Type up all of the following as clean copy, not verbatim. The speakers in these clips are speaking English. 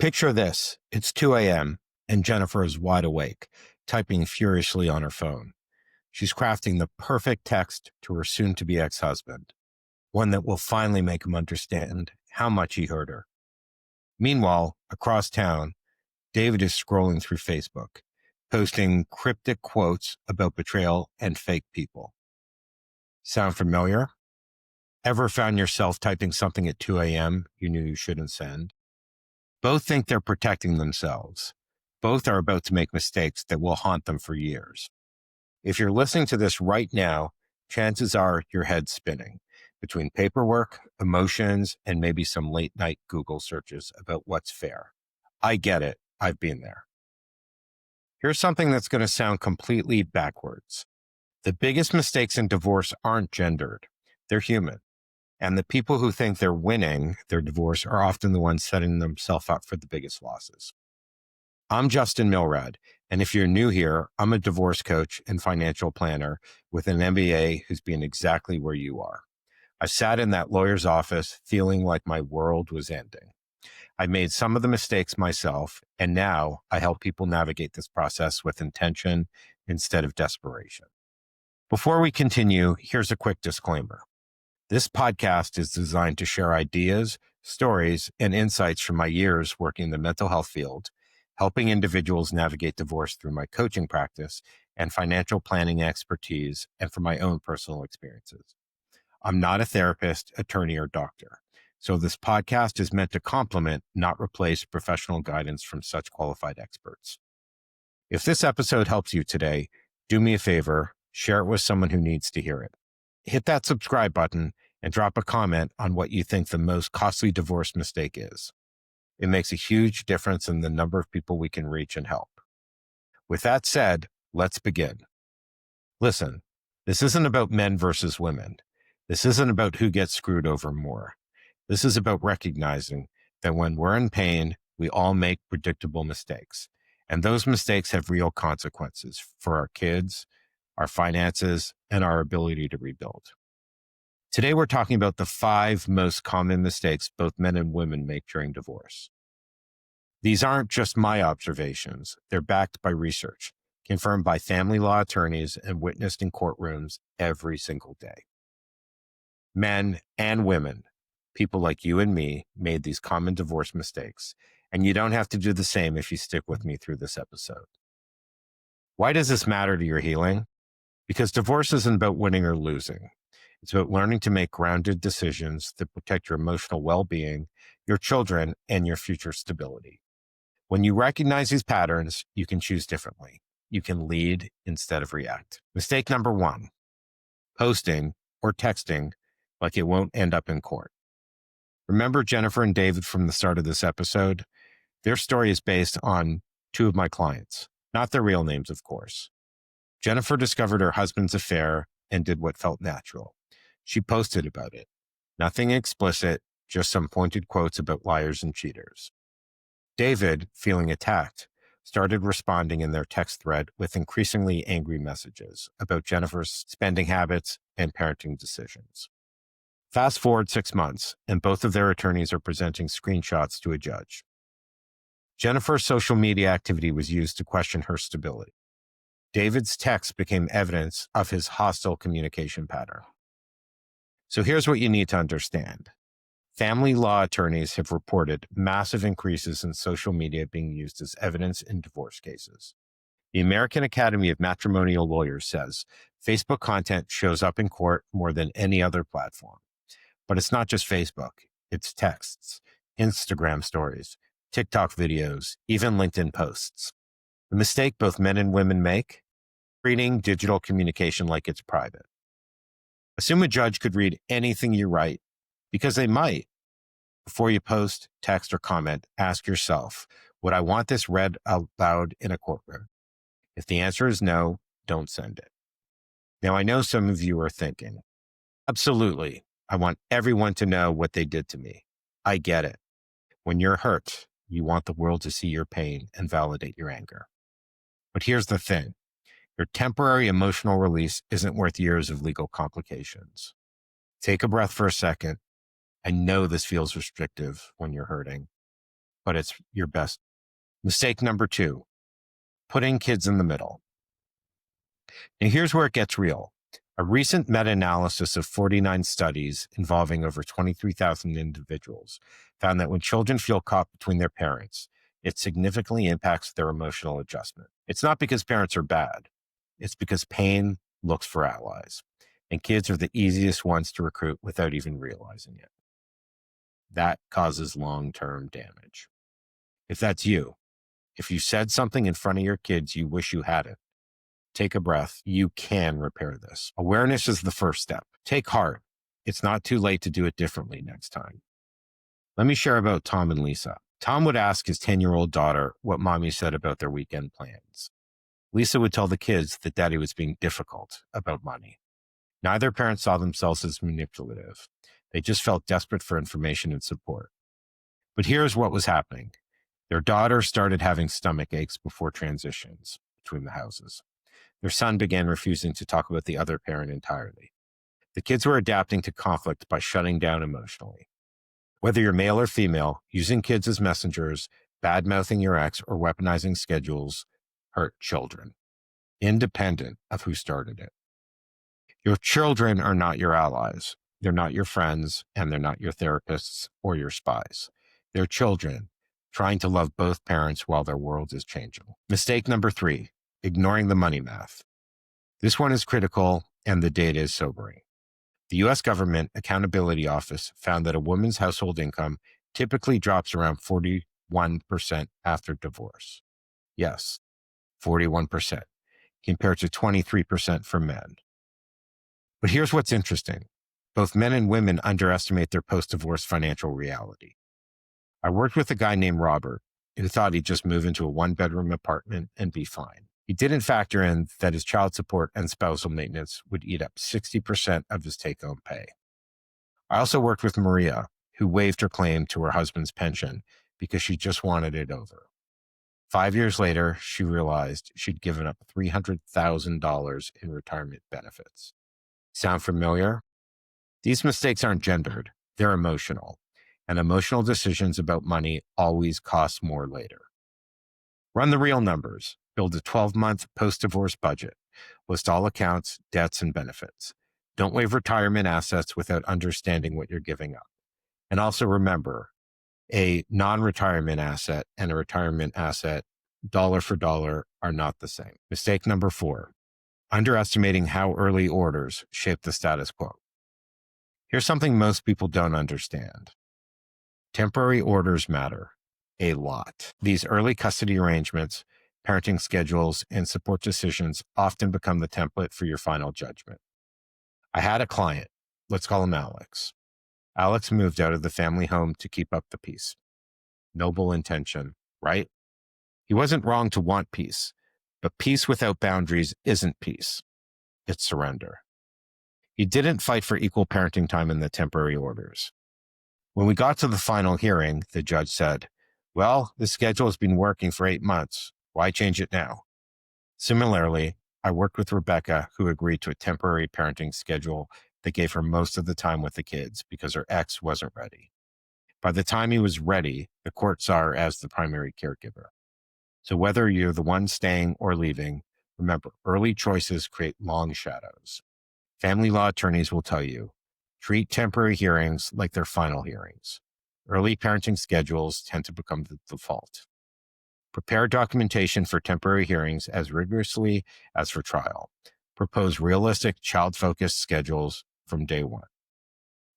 Picture this. It's 2 a.m. and Jennifer is wide awake, typing furiously on her phone. She's crafting the perfect text to her soon-to-be ex-husband, one that will finally make him understand how much he hurt her. Meanwhile, across town, David is scrolling through Facebook, posting cryptic quotes about betrayal and fake people. Sound familiar? Ever found yourself typing something at 2 a.m. you knew you shouldn't send? Both think they're protecting themselves. Both are about to make mistakes that will haunt them for years. If you're listening to this right now, chances are your head's spinning between paperwork, emotions, and maybe some late night Google searches about what's fair. I get it. I've been there. Here's something that's going to sound completely backwards. The biggest mistakes in divorce aren't gendered. They're human. And the people who think they're winning their divorce are often the ones setting themselves up for the biggest losses. I'm Justin Milrad, and if you're new here, I'm a divorce coach and financial planner with an MBA who's been exactly where you are. I sat in that lawyer's office feeling like my world was ending. I made some of the mistakes myself, and now I help people navigate this process with intention instead of desperation. Before we continue, here's a quick disclaimer. This podcast is designed to share ideas, stories, and insights from my years working in the mental health field, helping individuals navigate divorce through my coaching practice and financial planning expertise, and from my own personal experiences. I'm not a therapist, attorney, or doctor, so this podcast is meant to complement, not replace, professional guidance from such qualified experts. If this episode helps you today, do me a favor, share it with someone who needs to hear it. Hit that subscribe button and drop a comment on what you think the most costly divorce mistake is. It makes a huge difference in the number of people we can reach and help. With that said, let's begin. Listen, this isn't about men versus women. This isn't about who gets screwed over more. This is about recognizing that when we're in pain, we all make predictable mistakes. And those mistakes have real consequences for our kids, our finances, and our ability to rebuild. Today, we're talking about the 5 most common mistakes both men and women make during divorce. These aren't just my observations. They're backed by research, confirmed by family law attorneys and witnessed in courtrooms every single day. Men and women, people like you and me, made these common divorce mistakes, and you don't have to do the same if you stick with me through this episode. Why does this matter to your healing? Because divorce isn't about winning or losing. It's about learning to make grounded decisions that protect your emotional well-being, your children, and your future stability. When you recognize these patterns, you can choose differently. You can lead instead of react. Mistake number 1, posting or texting like it won't end up in court. Remember Jennifer and David from the start of this episode? Their story is based on 2 of my clients, not their real names, of course. Jennifer discovered her husband's affair and did what felt natural. She posted about it. Nothing explicit, just some pointed quotes about liars and cheaters. David, feeling attacked, started responding in their text thread with increasingly angry messages about Jennifer's spending habits and parenting decisions. Fast forward 6 months, and both of their attorneys are presenting screenshots to a judge. Jennifer's social media activity was used to question her stability. David's texts became evidence of his hostile communication pattern. So here's what you need to understand. Family law attorneys have reported massive increases in social media being used as evidence in divorce cases. The American Academy of Matrimonial Lawyers says Facebook content shows up in court more than any other platform. But it's not just Facebook. It's texts, Instagram stories, TikTok videos, even LinkedIn posts. The mistake both men and women make: treating digital communication like it's private. Assume a judge could read anything you write, because they might. Before you post, text, or comment, ask yourself, would I want this read out loud in a courtroom? If the answer is no, don't send it. Now, I know some of you are thinking, absolutely, I want everyone to know what they did to me. I get it. When you're hurt, you want the world to see your pain and validate your anger. But here's the thing. Your temporary emotional release isn't worth years of legal complications. Take a breath for a second. I know this feels restrictive when you're hurting. but it's your best. Mistake number 2, putting kids in the middle. And here's where it gets real. A recent meta-analysis of 49 studies involving over 23,000 individuals found that when children feel caught between their parents, it significantly impacts their emotional adjustment. It's not because parents are bad. It's because pain looks for allies, and kids are the easiest ones to recruit without even realizing it. That causes long-term damage. If that's you, if you said something in front of your kids you wish you hadn't, take a breath. You can repair this. Awareness is the first step. Take heart. It's not too late to do it differently next time. Let me share about Tom and Lisa. Tom would ask his 10-year-old daughter what mommy said about their weekend plans. Lisa would tell the kids that daddy was being difficult about money. Neither parent saw themselves as manipulative. They just felt desperate for information and support. But here's what was happening. Their daughter started having stomach aches before transitions between the houses. Their son began refusing to talk about the other parent entirely. The kids were adapting to conflict by shutting down emotionally. Whether you're male or female, using kids as messengers, bad-mouthing your ex, or weaponizing schedules hurt children, independent of who started it. Your children are not your allies. They're not your friends, and they're not your therapists or your spies. They're children trying to love both parents while their world is changing. Mistake number 3, ignoring the money math. This one is critical, and the data is sobering. The U.S. Government Accountability Office found that a woman's household income typically drops around 41% after divorce. Yes, 41%, compared to 23% for men. But here's what's interesting. Both men and women underestimate their post-divorce financial reality. I worked with a guy named Robert who thought he'd just move into a 1-bedroom apartment and be fine. He didn't factor in that his child support and spousal maintenance would eat up 60% of his take-home pay. I also worked with Maria, who waived her claim to her husband's pension because she just wanted it over. 5 years later, she realized she'd given up $300,000 in retirement benefits. Sound familiar? These mistakes aren't gendered, they're emotional. And emotional decisions about money always cost more later. Run the real numbers. Build a 12-month post-divorce budget. List all accounts, debts, and benefits. Don't waive retirement assets without understanding what you're giving up. And also remember, a non-retirement asset and a retirement asset, dollar for dollar, are not the same. Mistake number 4, underestimating how early orders shape the status quo. Here's something most people don't understand. Temporary orders matter a lot. These early custody arrangements, parenting schedules, and support decisions often become the template for your final judgment. I had a client, let's call him Alex. Alex moved out of the family home to keep up the peace. Noble intention, right? He wasn't wrong to want peace, but peace without boundaries isn't peace. It's surrender. He didn't fight for equal parenting time in the temporary orders. When we got to the final hearing, the judge said, well, the schedule has been working for 8 months. Why change it now? Similarly, I worked with Rebecca, who agreed to a temporary parenting schedule that gave her most of the time with the kids because her ex wasn't ready. By the time he was ready, the court saw her as the primary caregiver. So whether you're the one staying or leaving, remember, early choices create long shadows. Family law attorneys will tell you, treat temporary hearings like they're final hearings. Early parenting schedules tend to become the default. Prepare documentation for temporary hearings as rigorously as for trial. Propose realistic, child-focused schedules from day one.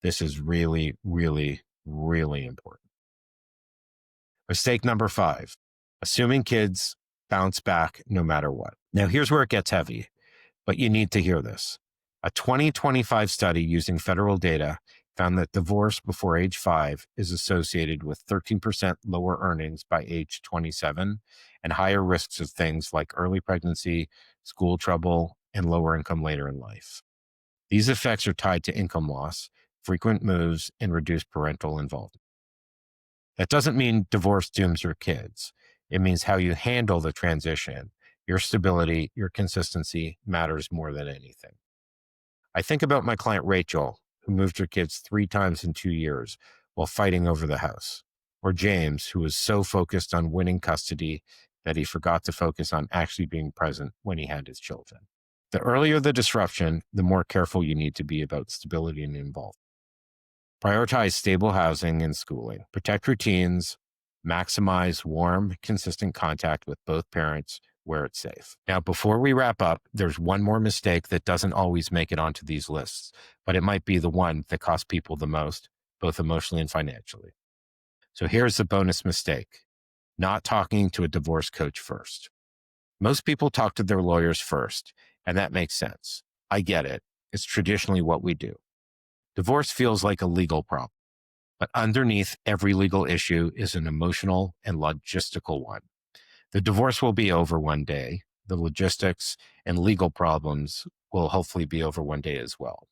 This is really, really, really important. Mistake number 5, assuming kids bounce back no matter what. Now, here's where it gets heavy, but you need to hear this. A 2025 study using federal data found that divorce before age 5 is associated with 13% lower earnings by age 27 and higher risks of things like early pregnancy, school trouble, and lower income later in life. These effects are tied to income loss, frequent moves, and reduced parental involvement. That doesn't mean divorce dooms your kids. It means how you handle the transition. Your stability, your consistency matters more than anything. I think about my client Rachel, who moved her kids 3 times in 2 years while fighting over the house. or James, who was so focused on winning custody that he forgot to focus on actually being present when he had his children. The earlier the disruption, the more careful you need to be about stability and involvement. Prioritize stable housing and schooling. Protect routines. Maximize warm, consistent contact with both parents where it's safe. Now, before we wrap up, there's one more mistake that doesn't always make it onto these lists, but it might be the one that costs people the most, both emotionally and financially. So here's the bonus mistake: not talking to a divorce coach first. Most people talk to their lawyers first, and that makes sense. I get it. It's traditionally what we do. Divorce feels like a legal problem, but underneath every legal issue is an emotional and logistical one. The divorce will be over one day. The logistics and legal problems will hopefully be over one day as well.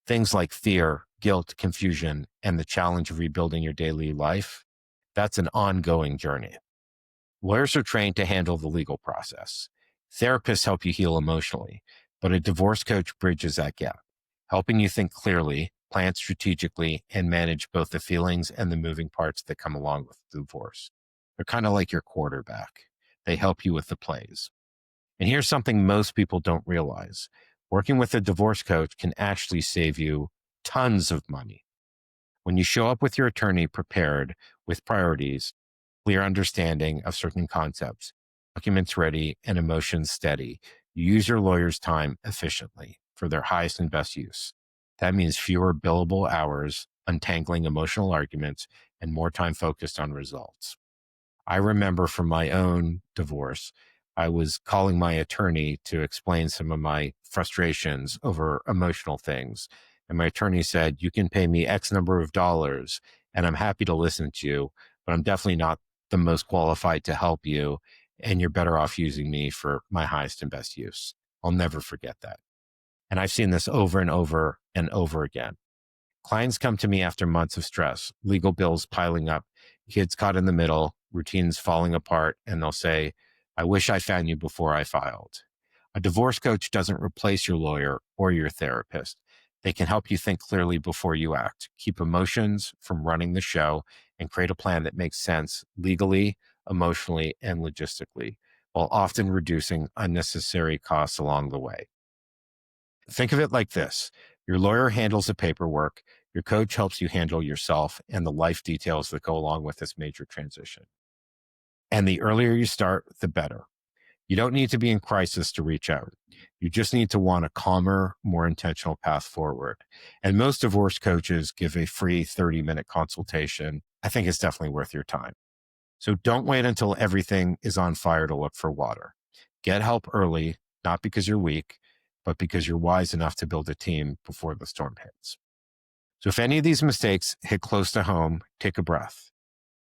Things like fear, guilt, confusion, and the challenge of rebuilding your daily life, that's an ongoing journey. Lawyers are trained to handle the legal process. Therapists help you heal emotionally, but a divorce coach bridges that gap, helping you think clearly, plan strategically, and manage both the feelings and the moving parts that come along with the divorce. They're kind of like your quarterback. They help you with the plays. And here's something most people don't realize. Working with a divorce coach can actually save you tons of money. When you show up with your attorney prepared with priorities, clear understanding of certain concepts, documents ready, and emotions steady, you use your lawyer's time efficiently for their highest and best use. That means fewer billable hours, untangling emotional arguments, and more time focused on results. I remember from my own divorce, I was calling my attorney to explain some of my frustrations over emotional things. And my attorney said, you can pay me X number of dollars and I'm happy to listen to you, but I'm definitely not the most qualified to help you. And you're better off using me for my highest and best use. I'll never forget that. And I've seen this over and over and over again. Clients come to me after months of stress, legal bills piling up, kids caught in the middle, routines falling apart, and they'll say, I wish I found you before I filed. A divorce coach doesn't replace your lawyer or your therapist. They can help you think clearly before you act, keep emotions from running the show, and create a plan that makes sense legally, emotionally, and logistically, while often reducing unnecessary costs along the way. Think of it like this. Your lawyer handles the paperwork. Your coach helps you handle yourself and the life details that go along with this major transition. And the earlier you start, the better. You don't need to be in crisis to reach out. You just need to want a calmer, more intentional path forward. And most divorce coaches give a free 30-minute consultation. I think it's definitely worth your time. So don't wait until everything is on fire to look for water. Get help early, not because you're weak, but because you're wise enough to build a team before the storm hits. So if any of these mistakes hit close to home, take a breath.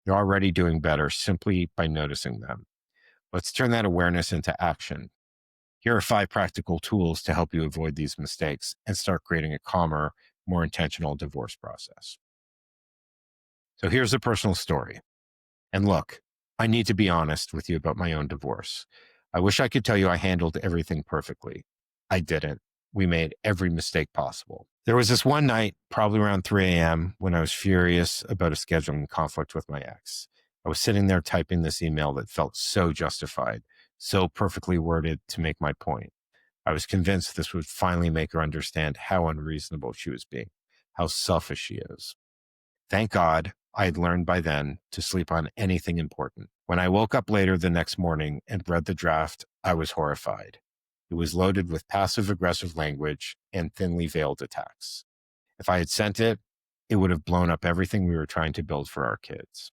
You're already doing better simply by noticing them. Let's turn that awareness into action. Here are 5 practical tools to help you avoid these mistakes and start creating a calmer, more intentional divorce process. So here's a personal story. And look, I need to be honest with you about my own divorce. I wish I could tell you I handled everything perfectly. I didn't. We made every mistake possible. There was this one night, probably around 3 a.m., when I was furious about a scheduling conflict with my ex. I was sitting there typing this email that felt so justified, so perfectly worded to make my point. I was convinced this would finally make her understand how unreasonable she was being, how selfish she is. Thank God I had learned by then to sleep on anything important. When I woke up later the next morning and read the draft, I was horrified. It was loaded with passive-aggressive language and thinly veiled attacks. If I had sent it, it would have blown up everything we were trying to build for our kids.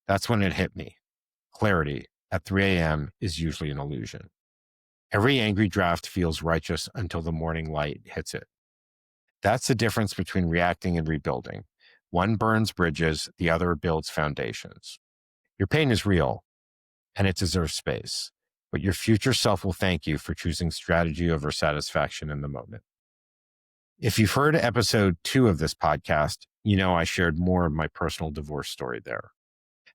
That's when it hit me. Clarity at 3 a.m. is usually an illusion. Every angry draft feels righteous until the morning light hits it. That's the difference between reacting and rebuilding. One burns bridges, the other builds foundations. Your pain is real, and it deserves space. But your future self will thank you for choosing strategy over satisfaction in the moment. If you've heard episode 2 of this podcast, you know I shared more of my personal divorce story there.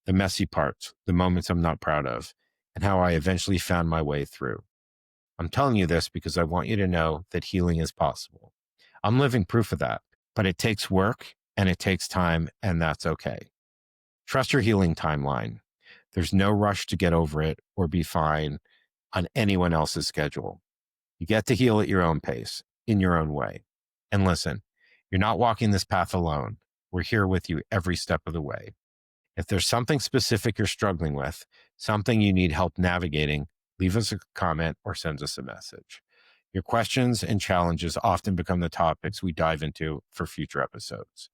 The messy parts, the moments I'm not proud of, and how I eventually found my way through. I'm telling you this because I want you to know that healing is possible. I'm living proof of that, but it takes work and it takes time, and that's okay. Trust your healing timeline. There's no rush to get over it or be fine on anyone else's schedule. You get to heal at your own pace, in your own way. And listen, you're not walking this path alone. We're here with you every step of the way. If there's something specific you're struggling with, something you need help navigating, leave us a comment or send us a message. Your questions and challenges often become the topics we dive into for future episodes.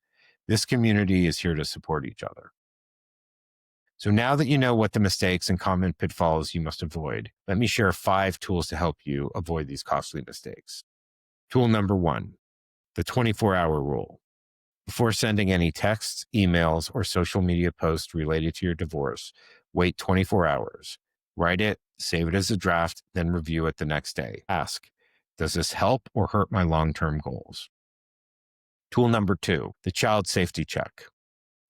This community is here to support each other. So now that you know what the mistakes and common pitfalls you must avoid, let me share 5 tools to help you avoid these costly mistakes. Tool number 1, the 24-hour rule. Before sending any texts, emails, or social media posts related to your divorce, wait 24 hours. Write it, save it as a draft, then review it the next day. Ask, does this help or hurt my long-term goals? Tool number 2, the child safety check.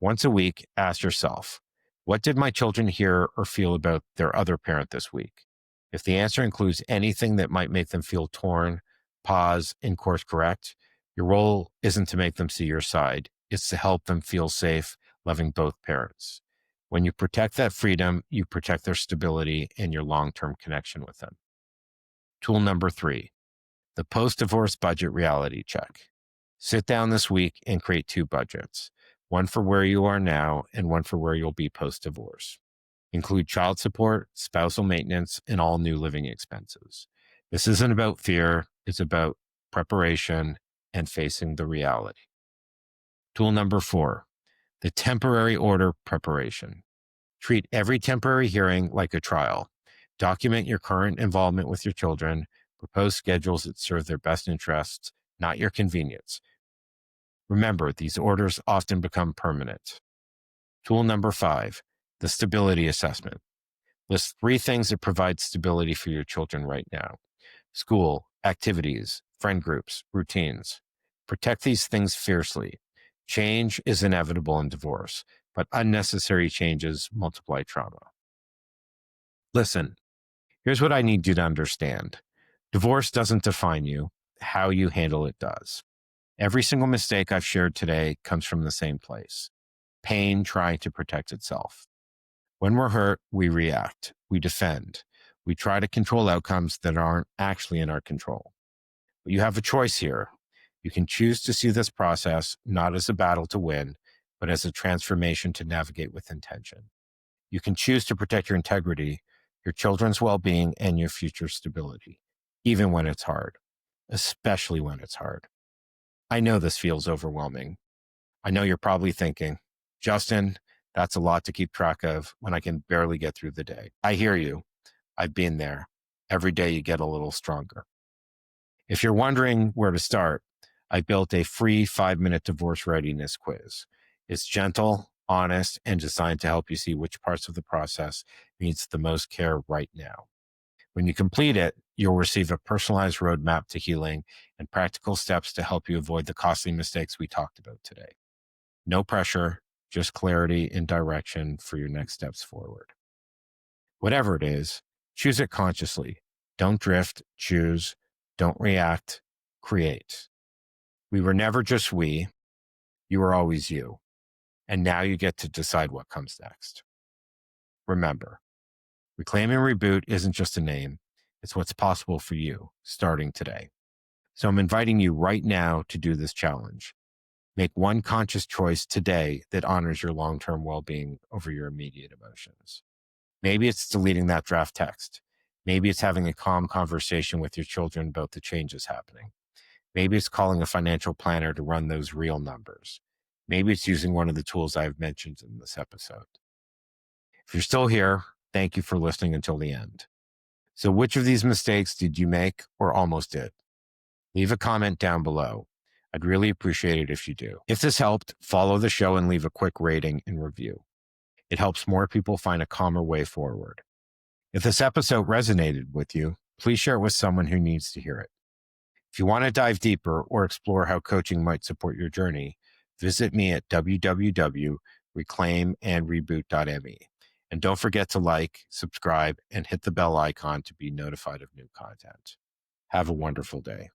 Once a week, ask yourself, what did my children hear or feel about their other parent this week? If the answer includes anything that might make them feel torn, pause, and course correct, your role isn't to make them see your side. It's to help them feel safe, loving both parents. When you protect that freedom, you protect their stability and your long-term connection with them. Tool number 3, the post-divorce budget reality check. Sit down this week and create 2 budgets, one for where you are now and one for where you'll be post-divorce. Include child support, spousal maintenance, and all new living expenses. This isn't about fear, it's about preparation and facing the reality. Tool number 4, the temporary order preparation. Treat every temporary hearing like a trial. Document your current involvement with your children. Propose schedules that serve their best interests, not your convenience. Remember, these orders often become permanent. Tool number 5, the stability assessment. List 3 things that provide stability for your children right now. School, activities, friend groups, routines. Protect these things fiercely. Change is inevitable in divorce, but unnecessary changes multiply trauma. Listen, here's what I need you to understand. Divorce doesn't define you. How you handle it does. Every single mistake I've shared today comes from the same place. Pain trying to protect itself. When we're hurt, we react, we defend, we try to control outcomes that aren't actually in our control. But you have a choice here. You can choose to see this process not as a battle to win, but as a transformation to navigate with intention. You can choose to protect your integrity, your children's well-being, and your future stability, even when it's hard, especially when it's hard. I know this feels overwhelming. I know you're probably thinking, Justin, that's a lot to keep track of when I can barely get through the day. I hear you. I've been there. Every day you get a little stronger. If you're wondering where to start, I built a free 5-minute divorce readiness quiz. It's gentle, honest, and designed to help you see which parts of the process needs the most care right now. When you complete it, you'll receive a personalized roadmap to healing and practical steps to help you avoid the costly mistakes we talked about today. No pressure, just clarity and direction for your next steps forward. Whatever it is, choose it consciously. Don't drift, choose, don't react, create. We were never just we, you were always you. And now you get to decide what comes next. Remember, Reclaim and Reboot isn't just a name, it's what's possible for you starting today. So I'm inviting you right now to do this challenge. Make one conscious choice today that honors your long-term well-being over your immediate emotions. Maybe it's deleting that draft text. Maybe it's having a calm conversation with your children about the changes happening. Maybe it's calling a financial planner to run those real numbers. Maybe it's using one of the tools I've mentioned in this episode. If you're still here, thank you for listening until the end. So which of these mistakes did you make or almost did? Leave a comment down below. I'd really appreciate it if you do. If this helped, follow the show and leave a quick rating and review. It helps more people find a calmer way forward. If this episode resonated with you, please share it with someone who needs to hear it. If you want to dive deeper or explore how coaching might support your journey, visit me at www.reclaimandreboot.me. And don't forget to like, subscribe, and hit the bell icon to be notified of new content. Have a wonderful day.